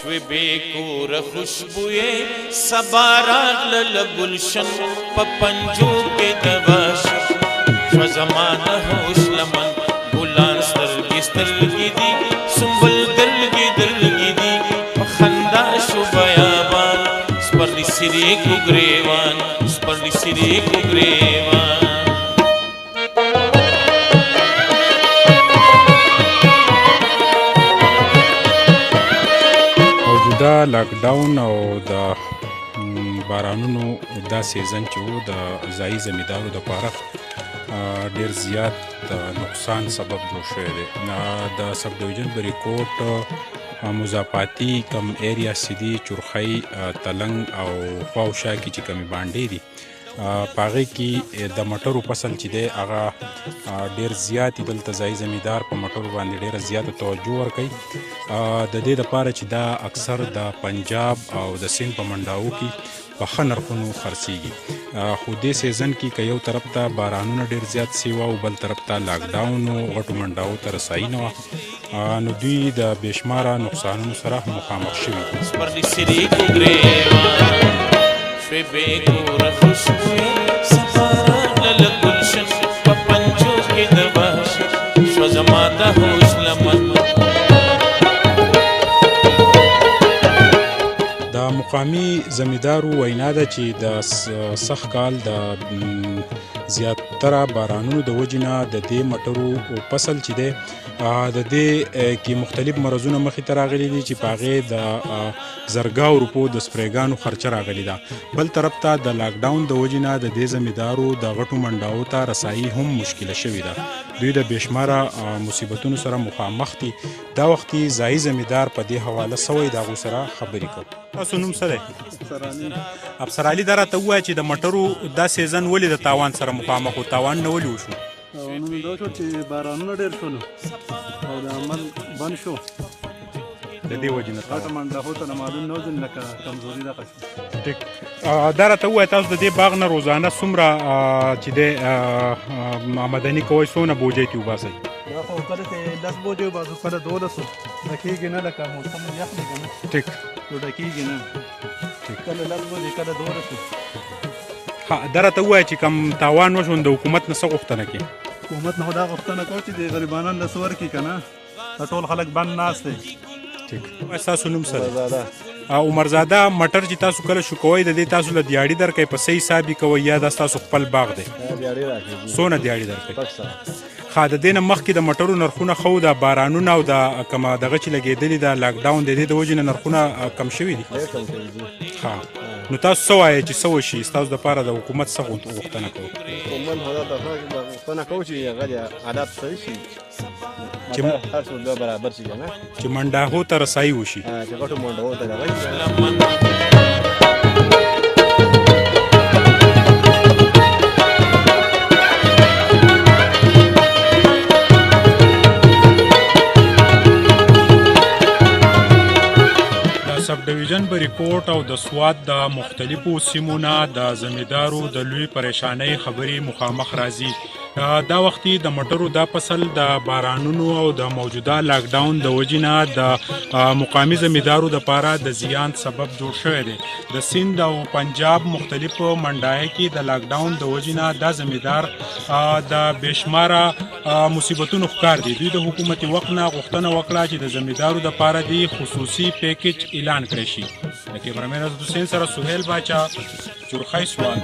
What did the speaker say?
बेकोर खुशबुए सबाराल गुलशन पपंजू के दवाश ज़माना होशलमन गुलान स्तरगी दी सुंबल दलगी दी खंदा शुबयाबान स्पर्ली सिरे कुग्रेवान دا لاکډاون او د بارانونو دا سیزن چې و د ځایي زمیندارو دپاره ډېر زیات د نقصان سبب جوړ شوی دی. د سب ډویژن بریکوټ مضافاتي کم ایریاز چې دي چرخۍ تلنګ او خوا او شا کې چې کمې بانډې دي په هغې کې د مټرو فصل چې دی هغه ډېر زیات دلته ځایي زمیندار په مټرو باندې ډېره زیاته توجه ورکوي د دې دپاره چې دا اکثر د پنجاب او د سیند په منډاو کې په ښه نرخونو خرڅېږي. خو دې سیزن کې که یو طرف ته بارانونه ډېر زیات سوي او بل طرف ته لاکډاون و غټو منډاو ته رسایي نه وه نو دوی د بېشماره نقصانونو سره مخامخ شوي دي. د مقامي زمیندارو وینا ده چې د سخت کال د زیاتره بارانونو د وجې نه د دې مټرو فصل چې دی د دې کې مختلف مرضونه مخې ته راغلي دي چې په هغې د زرګاو روپو د سپریګانو خرچه راغلې ده. بل طرف ته د لاکډاون د وجې نه د دې زمیندارو د غټو منډاو ته رسایي هم مشکله شوې ده. دوی د بېشماره مصیبتونو سره مخامخ دي. دا وختي ځایي زمیندار په دې حواله سوی د هغو سره خبرې کوو. تاسو نوم څه دی؟ افسر علي دا راته ووایه چې د مټرو دا سیزن ولې د تاوان سره مخامخ و؟ تاوان نه ولې وشو؟ تاوانونه دا شو چې بارانونه ډېر شولو او د عمل بند شو د دې وجې نه غټه منډهو ته معلوم نه و ځین لکه کمزوري دغه شو. ټیک دا راته ووایه تاسو د دې باغ نه روزانه څومره چې دی آمدني کوئ څونه بوجۍ ترې وباسئ؟ دا خو کله چې 10 بوجۍ وباسو کله 12 ډکېږي نه لکه موسم یخ دی که نه ټیک نو ډکېږي نه کله 10 بوجۍ کله 12. دا راته ووایه چې کم تاوان وشو د حکومت نه څه غوښتنه کوي؟ حکومت نه خو دا غوښتنه کوو چې د غریبانو لس ورکړي که نه دا ټول خلک بند ناست دی. ټیک ستاسو نوم څه دی؟ عمرزاده مټر چې تاسو کله شو کوئ د دې تاسو له دیاړي درکوئ په صحیح حساب یې کوئ یا دا ستاسو خپل باغ دی؟ څونه دیاړي درکوئ؟ ښه د دې نه مخکې د مټرو نرخونه ښه و د بارانونه او د کومه دغه چې لګېدلي د لاکډاون د دې د وجې نه نرخونه کم شوي دي؟ ښه نو تاسو څه وایئ چې څه وشي ستاسو دپاره د حکومت څه غوښتنه کوو؟ حکومت خو دا غوښتنه کوو چې هغه د حالات صحیح شي چې هر څه دوه برابر شي که نه چې منډاهو ته رسایي وشي. چې غټو منډهو ته دغه سب ډویژن بریکوټ او د سوات د مختلفو سیمو نه د زمیندارو د لوی پریشانۍ خبرې مخامخ راځي. دا وختي د مټرو دا فصل د بارانونو او د موجوده لاکډاون د وجې نه د مقامي زمیندارو دپاره د زیان سبب جوړ شوی دی. د سیند او پنجاب مختلفو منډای کې د لاکډاون د وجې نه دا زمیندار د بېشماره مصیبتونو ښکار دي. دوی د حکومتي وخت نه غوښتنه وکړه چې د زمیندارو دپاره د خصوصي پیکج اعلان کړی شي. د کیمرامین عزت حسین سره سهیل باچا چرخی سوات.